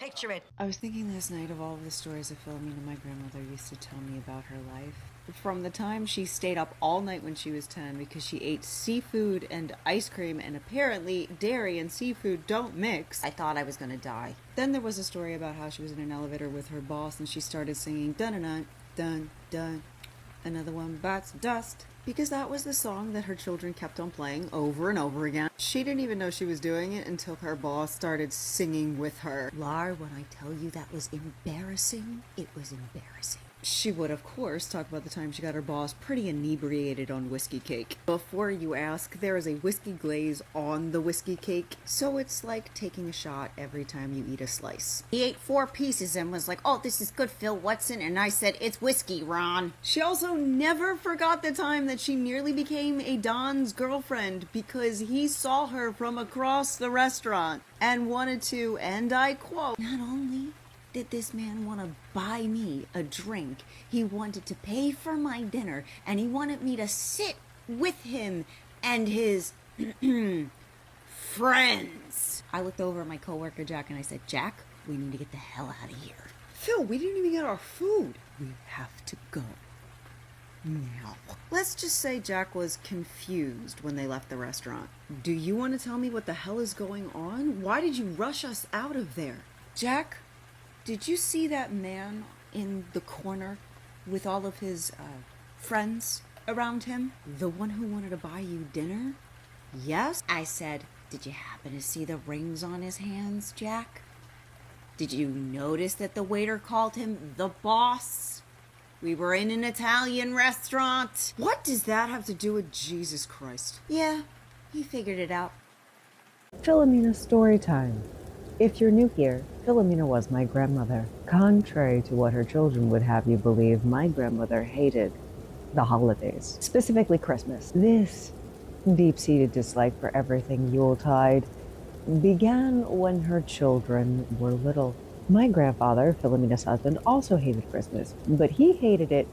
Picture it. I was thinking last night of all of the stories of Philomena my grandmother used to tell me about her life. From the time she stayed up all night when she was 10 because she ate seafood and ice cream, and apparently dairy and seafood don't mix, I thought I was gonna die. Then there was a story about how she was in an elevator with her boss and she started singing dun dun dun dun, another one bites dust, because that was the song that her children kept on playing over and over again. She didn't even know she was doing it until her boss started singing with her. Lar, when I tell you that was embarrassing, it was embarrassing. She would, of course, talk about the time she got her boss pretty inebriated on whiskey cake. Before you ask, there is a whiskey glaze on the whiskey cake, so it's like taking a shot every time you eat a slice. He ate 4 pieces and was like, "Oh, this is good, Phil. What's in it?" And I said, "It's whiskey, Ron." She also never forgot the time that she nearly became a Don's girlfriend because he saw her from across the restaurant and wanted to, and I quote, "Not only did this man want to buy me a drink, he wanted to pay for my dinner, and he wanted me to sit with him and his friends." I looked over at my coworker Jack and I said, "Jack, we need to get the hell out of here." "Phil, we didn't even get our food." "We have to go now." Let's just say Jack was confused when they left the restaurant. "Do you want to tell me what the hell is going on? Why did you rush us out of there?" "Jack, did you see that man in the corner with all of his friends around him? The one who wanted to buy you dinner?" "Yes." I said, "Did you happen to see the rings on his hands, Jack? Did you notice that the waiter called him the boss? We were in an Italian restaurant." "What does that have to do with Jesus Christ?" "Yeah, he figured it out." Philomena story time. If you're new here, Philomena was my grandmother. Contrary to what her children would have you believe, my grandmother hated the holidays, specifically Christmas. This deep-seated dislike for everything Yuletide began when her children were little. My grandfather, Philomena's husband, also hated Christmas, but he hated it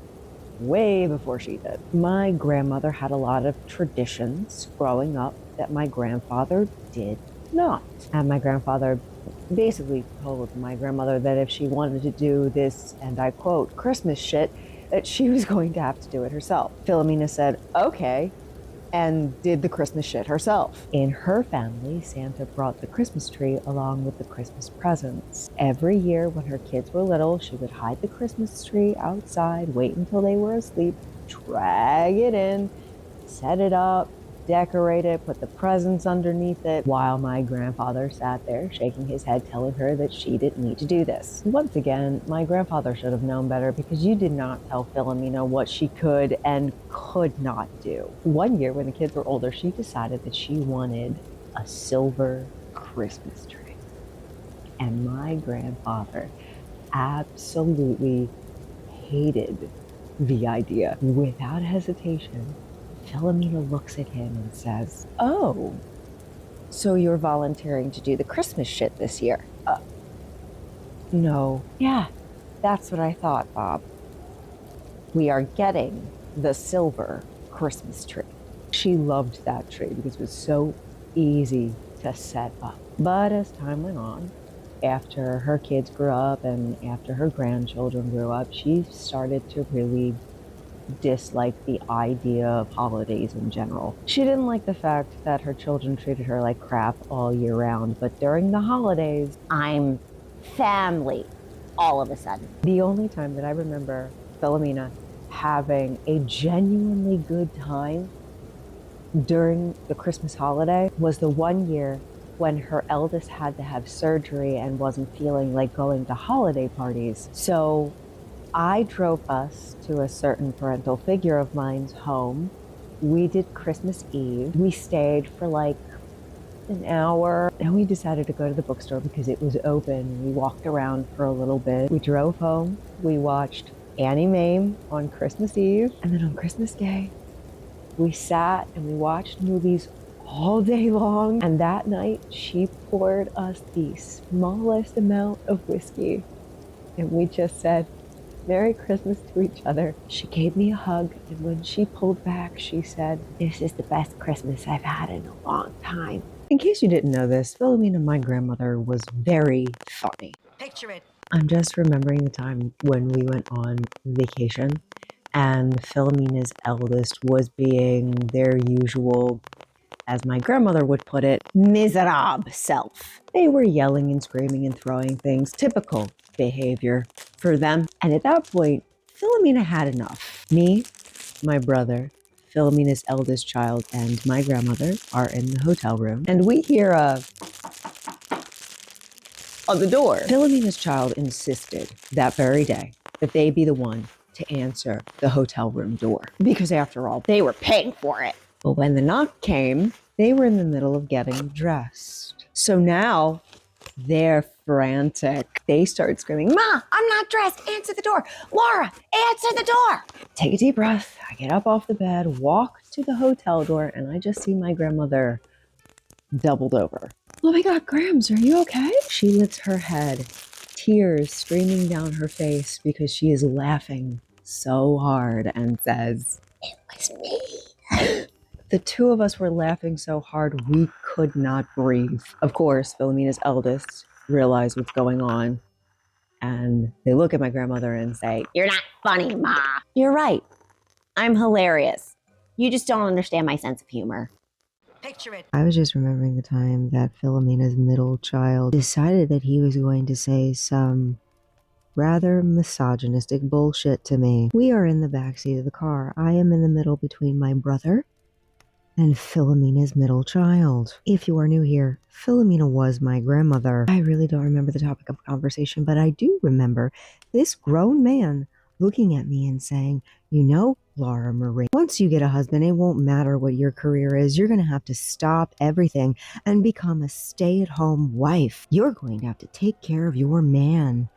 way before she did. My grandmother had a lot of traditions growing up that my grandfather did not. And my grandfather basically told my grandmother that if she wanted to do this, and I quote, Christmas shit, that she was going to have to do it herself. Philomena said, okay, and did the Christmas shit herself. In her family, Santa brought the Christmas tree along with the Christmas presents. Every year when her kids were little, she would hide the Christmas tree outside, wait until they were asleep, drag it in, set it up, decorate it, put the presents underneath it, while my grandfather sat there shaking his head telling her that she didn't need to do this. Once again, my grandfather should have known better because you did not tell Philomena what she could and could not do. One year when the kids were older, she decided that she wanted a silver Christmas tree. And my grandfather absolutely hated the idea. Without hesitation, Philomena looks at him and says, "Oh, so you're volunteering to do the Christmas shit this year?" No. "Yeah, that's what I thought, Bob. We are getting the silver Christmas tree." She loved that tree because it was so easy to set up. But as time went on, after her kids grew up and after her grandchildren grew up, she started to really dislike the idea of holidays in general. She didn't like the fact that her children treated her like crap all year round, but during the holidays, I'm family all of a sudden. the only time that I remember Philomena having a genuinely good time during the Christmas holiday was the one year when her eldest had to have surgery and wasn't feeling like going to holiday parties. So I drove us to a certain parental figure of mine's home. We did Christmas Eve. We stayed for like an hour and we decided to go to the bookstore because it was open. We walked around for a little bit. We drove home. We watched Annie Mame on Christmas Eve. And then on Christmas Day, we sat and we watched movies all day long. And that night, she poured us the smallest amount of whiskey. And we just said, Merry Christmas to each other. She gave me a hug, and when she pulled back, she said, "This is the best Christmas I've had in a long time." In case you didn't know this, Philomena, my grandmother, was very funny. Picture it. I'm just remembering the time when we went on vacation and Philomena's eldest was being their usual, as my grandmother would put it, miserable self. They were yelling and screaming and throwing things, typical behavior for them. And at that point, Philomena had enough. Me, my brother, Philomena's eldest child, and my grandmother are in the hotel room, and we hear on the door. Philomena's child insisted that very day that they be the one to answer the hotel room door, because after all, they were paying for it. But when the knock came, they were in the middle of getting dressed. So now they're frantic. They start screaming, "Ma, I'm not dressed. Answer the door. Laura, answer the door." Take a deep breath. I get up off the bed, walk to the hotel door, and I just see my grandmother doubled over. "Oh my God, Grams, are you okay?" She lifts her head, tears streaming down her face because she is laughing so hard, and says, "It was me." The two of us were laughing so hard we could not breathe. Of course, Philomena's eldest realized what's going on, and they look at my grandmother and say, "You're not funny, Ma." "You're right. I'm hilarious. You just don't understand my sense of humor." Picture it. I was just remembering the time that Philomena's middle child decided that he was going to say some rather misogynistic bullshit to me. We are in the backseat of the car. I am in the middle between my brother and Philomena's middle child. If you are new here, Philomena was my grandmother. I really don't remember the topic of conversation, but I do remember this grown man looking at me and saying, "You know, Laura Marie, once you get a husband, it won't matter what your career is. You're going to have to stop everything and become a stay-at-home wife. You're going to have to take care of your man."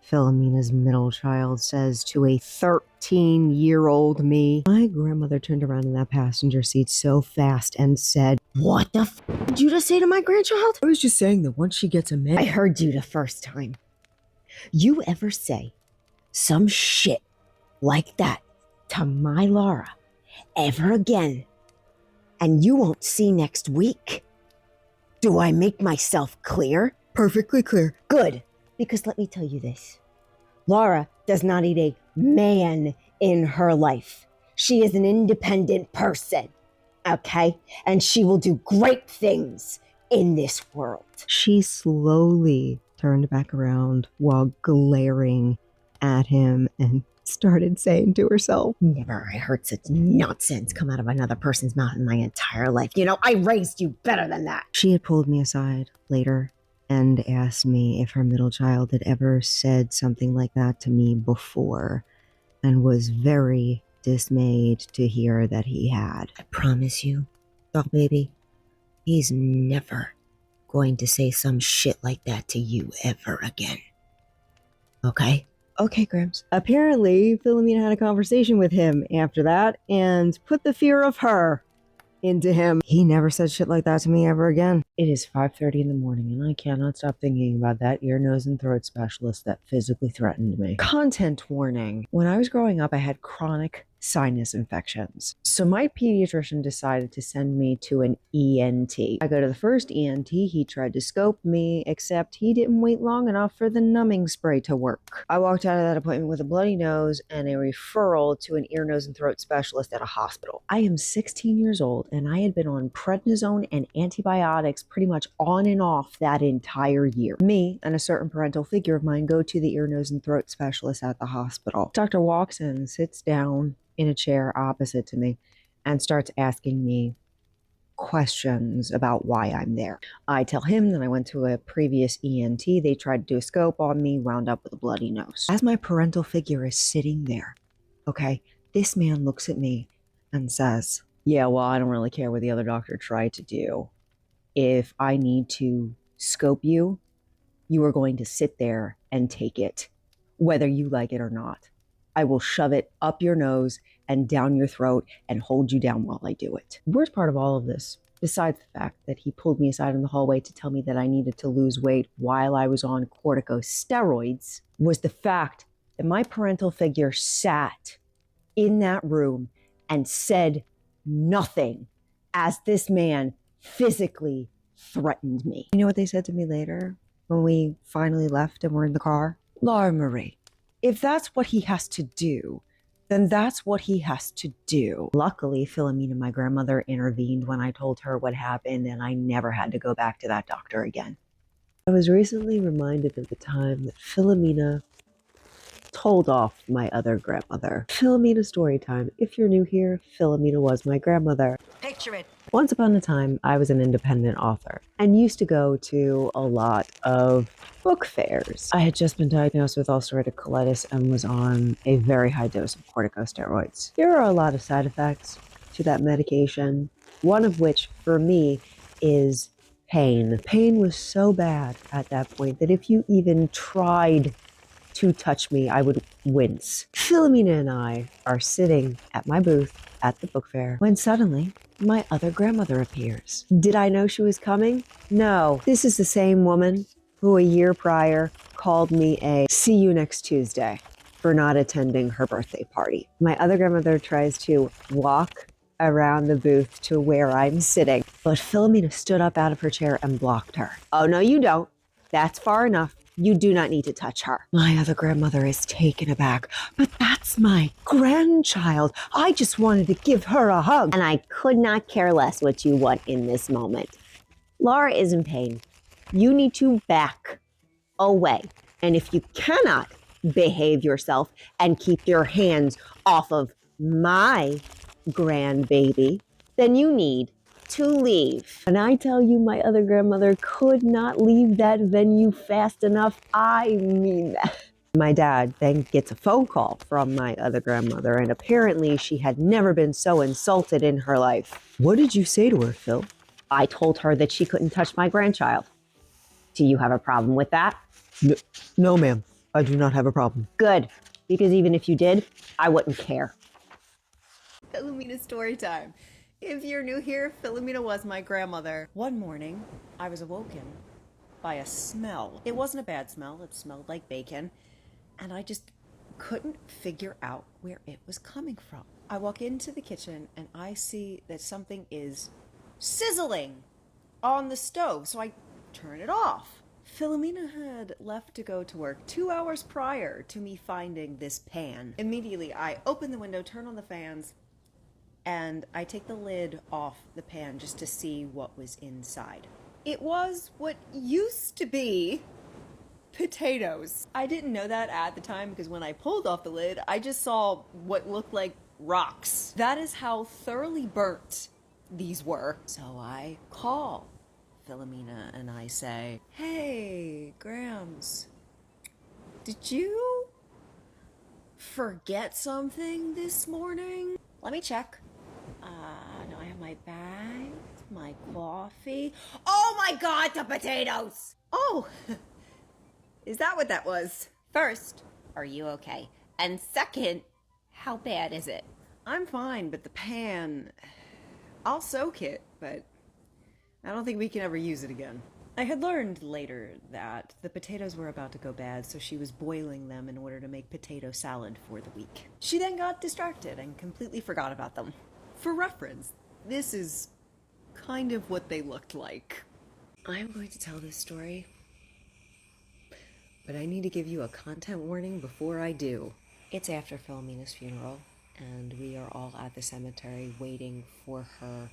Philomena's middle child says to a 13-year-old me. My grandmother turned around in that passenger seat so fast and said, "What the f did you just say to my grandchild?" "I was just saying that once she gets a man." "I heard you the first time. You ever say some shit like that to my Laura ever again, and you won't see next week. Do I make myself clear?" "Perfectly clear." "Good, because let me tell you this. Laura does not need a man in her life. She is an independent person, okay? And she will do great things in this world." She slowly turned back around while glaring at him and started saying to herself, "Never I heard such nonsense come out of another person's mouth in my entire life. You know, I raised you better than that." She had pulled me aside later and asked me if her middle child had ever said something like that to me before, and was very dismayed to hear that he had. "I promise you, doll baby, he's never going to say some shit like that to you ever again. Okay?" "Okay, Gramps." Apparently, Philomena had a conversation with him after that and put the fear of her into him. He never said shit like that to me ever again. It is 5:30 in the morning and I cannot stop thinking about that ear, nose, and throat specialist that physically threatened me. Content warning. When I was growing up, I had chronic sinus infections. So my pediatrician decided to send me to an ENT. I go to the first ENT, he tried to scope me, except he didn't wait long enough for the numbing spray to work. I walked out of that appointment with a bloody nose and a referral to an ear, nose, and throat specialist at a hospital. I am 16 years old and I had been on prednisone and antibiotics pretty much on and off that entire year. Me and a certain parental figure of mine go to the ear, nose, and throat specialist at the hospital. Doctor walks in, sits down in a chair opposite to me, and starts asking me questions about why I'm there. I tell him that I went to a previous ENT. They tried to do a scope on me, wound up with a bloody nose. As my parental figure is sitting there, okay, this man looks at me and says, "Yeah, well, I don't really care what the other doctor tried to do. If I need to scope you, you are going to sit there and take it, whether you like it or not. I will shove it up your nose and down your throat and hold you down while I do it." The worst part of all of this, besides the fact that he pulled me aside in the hallway to tell me that I needed to lose weight while I was on corticosteroids, was the fact that my parental figure sat in that room and said nothing as this man physically threatened me. You know what they said to me later? when we finally left and were in the car? Laura Marie, if that's what he has to do, then that's what he has to do. Luckily, Philomena, my grandmother, intervened when I told her what happened, and I never had to go back to that doctor again. I was recently reminded of the time that Philomena told off my other grandmother. Philomena story time. If you're new here, Philomena was my grandmother. Picture it. Once upon a time, I was an independent author and used to go to a lot of book fairs. I had just been diagnosed with ulcerative colitis and was on a very high dose of corticosteroids. There are a lot of side effects to that medication, one of which, for me, is pain. Pain was so bad at that point that if you even tried to touch me, I would wince. Philomena and I are sitting at my booth at the book fair when suddenly my other grandmother appears. Did I know she was coming? No. This is the same woman who a year prior called me a "see you next Tuesday" for not attending her birthday party. My other grandmother tries to walk around the booth to where I'm sitting, but Philomena stood up out of her chair and blocked her. "Oh, no, you don't. That's far enough. You do not need to touch her." My other grandmother is taken aback. "But that's my grandchild. I just wanted to give her a hug." And I could not care less what you want in this moment. Laura is in pain. You need to back away. And if you cannot behave yourself and keep your hands off of my grandbaby, then you need to leave. And I tell you, my other grandmother could not leave that venue fast enough. I mean that. My dad then gets a phone call from my other grandmother, and apparently she had never been so insulted in her life. "What did you say to her, Phil?" I told her that she couldn't touch my grandchild. Do you have a problem with that? No, ma'am. I do not have a problem. Good, because even if you did, I wouldn't care. Philomena story time. If you're new here, Philomena was my grandmother. One morning, I was awoken by a smell. It wasn't a bad smell, it smelled like bacon, and I just couldn't figure out where it was coming from. I walk into the kitchen and I see that something is sizzling on the stove, so I turn it off. Philomena had left to go to work 2 hours prior to me finding this pan. Immediately, I open the window, turn on the fans, and I take the lid off the pan just to see what was inside. It was what used to be potatoes. I didn't know that at the time because when I pulled off the lid, I just saw what looked like rocks. That is how thoroughly burnt these were. So I call Philomena and I say, "Hey, Grams, did you forget something this morning?" Let me check. No, I have my bags, my coffee. Oh my God, the potatoes! Oh, is that what that was? First, are you okay? And second, how bad is it? I'm fine, but the pan, I'll soak it, but I don't think we can ever use it again. I had learned later that the potatoes were about to go bad, so she was boiling them in order to make potato salad for the week. She then got distracted and completely forgot about them. For reference, this is kind of what they looked like. I'm going to tell this story, but I need to give you a content warning before I do. It's after Philomena's funeral, and we are all at the cemetery waiting for her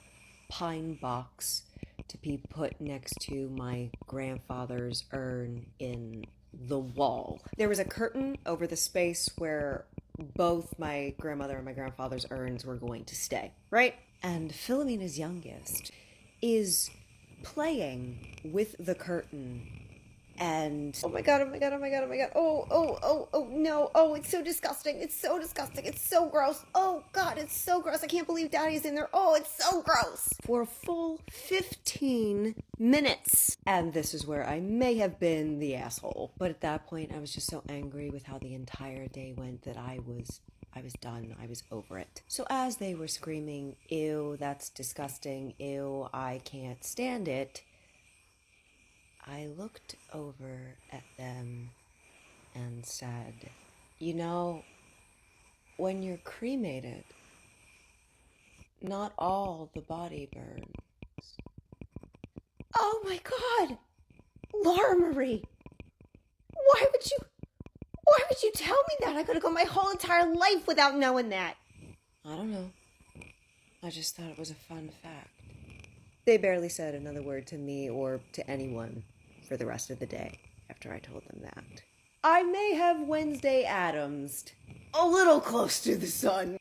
pine box to be put next to my grandfather's urn in the wall. There was a curtain over the space where both my grandmother and my grandfather's urns were going to stay, right? And Philomena's youngest is playing with the curtain. And oh my God, oh my God, oh my God, oh my God. Oh, no. Oh, it's so disgusting. It's so disgusting. It's so gross. Oh God, it's so gross. I can't believe Daddy's in there. Oh, it's so gross. For a full 15 minutes. And this is where I may have been the asshole. But at that point, I was just so angry with how the entire day went that I was done. I was over it. So as they were screaming, "Ew, that's disgusting. Ew, I can't stand it," I looked over at them and said, "You know, when you're cremated, not all the body burns." Oh my God! Laura Marie, why would you tell me that? I could have gone my whole entire life without knowing that. I don't know. I just thought it was a fun fact. They barely said another word to me or to anyone for the rest of the day after I told them that. I may have Wednesday Addamsed a little close to the sun.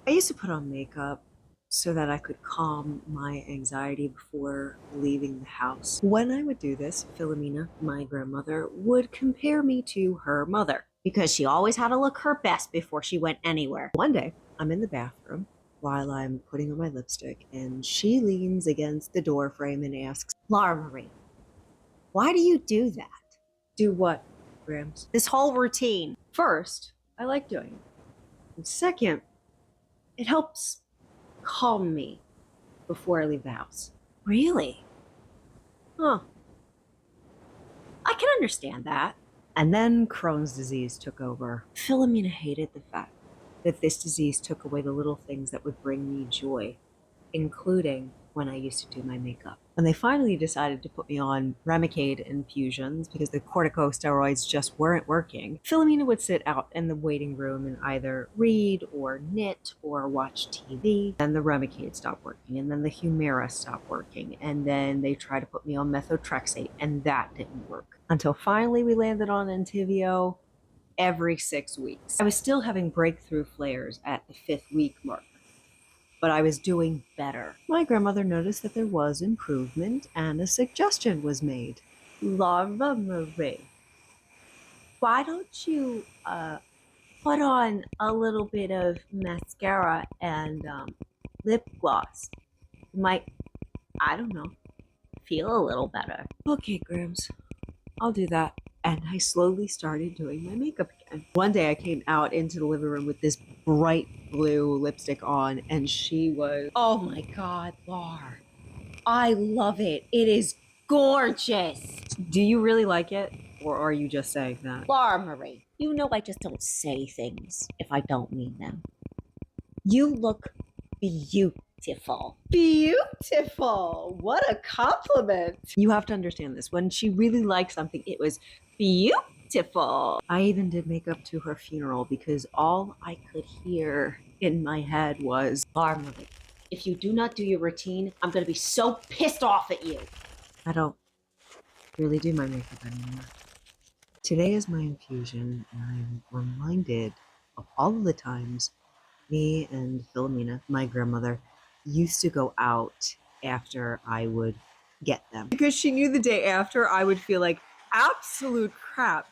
I used to put on makeup so that I could calm my anxiety before leaving the house. When I would do this, Philomena, my grandmother, would compare me to her mother Because she always had to look her best before she went anywhere. One day, I'm in the bathroom while I'm putting on my lipstick, and she leans against the door frame and asks, Laura Marie, why do you do that? "Do what, Grams?" This whole routine. First, I like doing it. And second, it helps calm me before I leave the house. Really? Huh. I can understand that. And then Crohn's disease took over. Philomena hated the fact that this disease took away the little things that would bring me joy, including when I used to do my makeup. When they finally decided to put me on Remicade infusions because the corticosteroids just weren't working, Philomena would sit out in the waiting room and either read or knit or watch TV. Then the Remicade stopped working, and then the Humira stopped working, and then they tried to put me on methotrexate, and that didn't work. Until finally we landed on Entyvio every 6 weeks. I was still having breakthrough flares at the 5th week mark, but I was doing better. My grandmother noticed that there was improvement, and a suggestion was made. Laura Marie, why don't you put on a little bit of mascara and lip gloss? You might, I don't know, feel a little better. Okay, Grams, I'll do that. And I slowly started doing my makeup again. One day I came out into the living room with this bright blue lipstick on, and she was, Oh my God, Laura. I love it. It is gorgeous. "Do you really like it? Or are you just saying that?" Laura Marie, you know I just don't say things if I don't mean them. You look beautiful. Beautiful! What a compliment! You have to understand this. When she really liked something, it was beautiful. I even did makeup to her funeral because all I could hear in my head was, Laura Marie, if you do not do your routine, I'm going to be so pissed off at you. I don't really do my makeup anymore. Today is my infusion, and I'm reminded of all of the times me and Philomena, my grandmother, used to go out after I would get them. Because she knew the day after I would feel like absolute crap,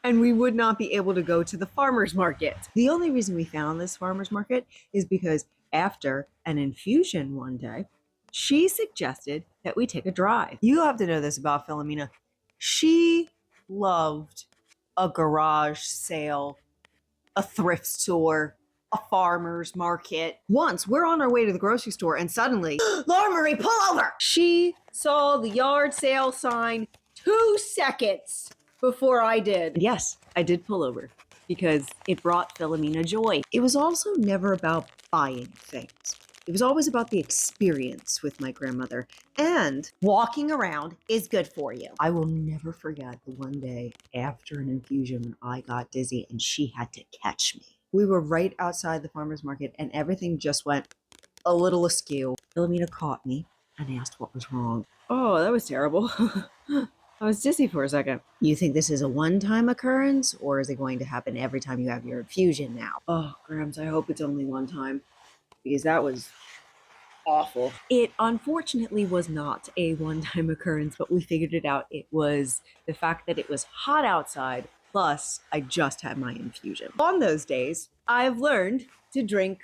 and we would not be able to go to the farmer's market. The only reason we found this farmer's market is because after an infusion one day, she suggested that we take a drive. You have to know this about Philomena. She loved a garage sale, a thrift store, a farmer's market. Once we're on our way to the grocery store, and suddenly, Laura Marie, pull over. she saw the yard sale sign 2 seconds before I did. Yes, I did pull over because it brought Philomena joy. It was also never about buying things. It was always about the experience with my grandmother, and Walking around is good for you. I will never forget the one day after an infusion when I got dizzy and she had to catch me. We were right outside the farmer's market and everything just went a little askew. Philomena caught me and asked what was wrong. Oh, that was terrible. I was dizzy for a second. You think this is a one-time occurrence, or is it going to happen every time you have your infusion now? Oh, Grams, I hope it's only one time, because that was awful. It unfortunately was not a one-time occurrence, but we figured it out. It was the fact that it was hot outside, plus I just had my infusion. On those days, I've learned to drink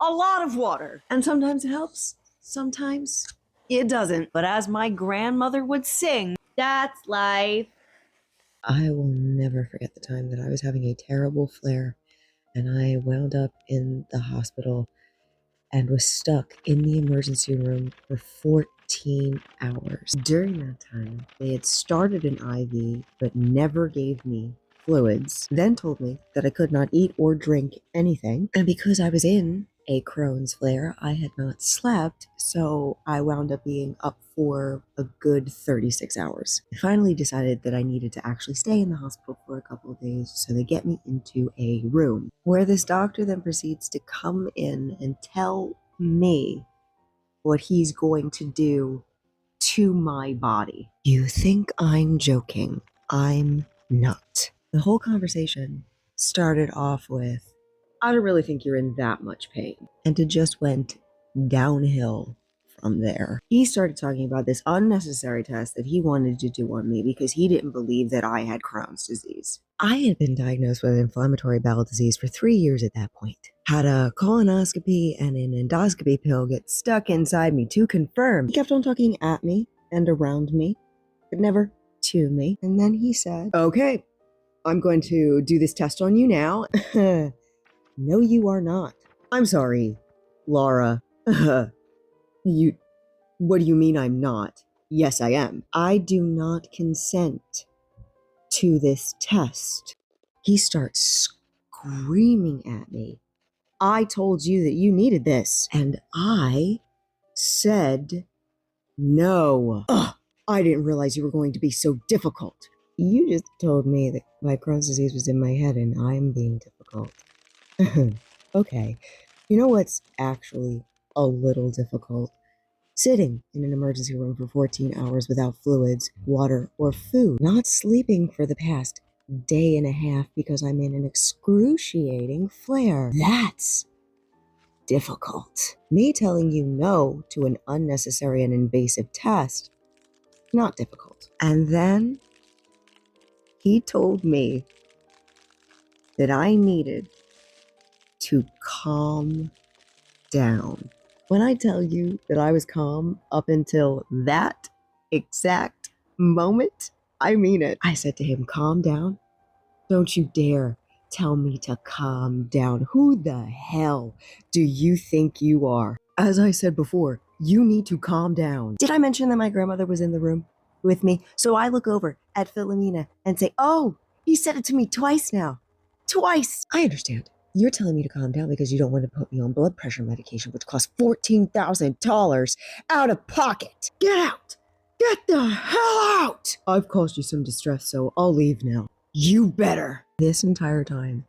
a lot of water. And sometimes it helps, sometimes it doesn't. But as my grandmother would sing, That's life. I will never forget the time that I was having a terrible flare and I wound up in the hospital and was stuck in the emergency room for 14 hours. During that time, they had started an IV but never gave me fluids, then told me that I could not eat or drink anything. And because I was in a Crohn's flare. I had not slept, so I wound up being up for a good 36 hours. I finally decided that I needed to actually stay in the hospital for a couple of days, so they get me into a room where this doctor then proceeds to come in and tell me what he's going to do to my body. You think I'm joking? I'm not. The whole conversation started off with, I don't really think you're in that much pain. And it just went downhill from there. He started talking about this unnecessary test that he wanted to do on me because he didn't believe that I had Crohn's disease. I had been diagnosed with inflammatory bowel disease for 3 years at that point. Had a colonoscopy and an endoscopy pill get stuck inside me to confirm. He kept on talking at me and around me, but never to me. And then he said, okay, I'm going to do this test on you now. No, you are not. I'm sorry, Laura. What do you mean I'm not? Yes, I am. I do not consent to this test. He starts screaming at me. I told you that you needed this. And I said no. Ugh, I didn't realize you were going to be so difficult. You just told me that my Crohn's disease was in my head and I'm being difficult. Okay. You know what's actually a little difficult? Sitting in an emergency room for 14 hours without fluids, water, or food. Not sleeping for the past day and a half because I'm in an excruciating flare. That's difficult. Me telling you no to an unnecessary and invasive test, not difficult. And then he told me that I needed to calm down. When I tell you that I was calm up until that exact moment, I mean it. I said to him, calm down. Don't you dare tell me to calm down. Who the hell do you think you are? As I said before, you need to calm down. Did I mention that my grandmother was in the room with me? So I look over at Philomena and say, oh, he said it to me twice now. Twice. I understand. You're telling me to calm down because you don't want to put me on blood pressure medication, which costs $14,000 out of pocket. Get out! Get the hell out! I've caused you some distress, so I'll leave now. You better. This entire time,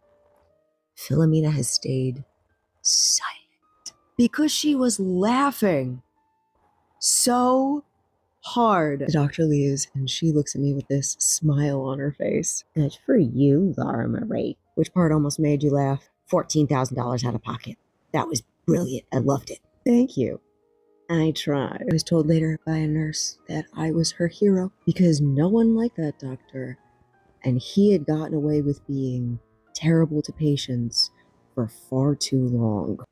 Philomena has stayed silent because she was laughing so hard. The doctor leaves and she looks at me with this smile on her face. Good for you, Laura Marie. Which part almost made you laugh? $14,000 out of pocket. That was brilliant. I loved it. Thank you. I tried. I was told later by a nurse that I was her hero because no one liked that doctor, and he had gotten away with being terrible to patients for far too long.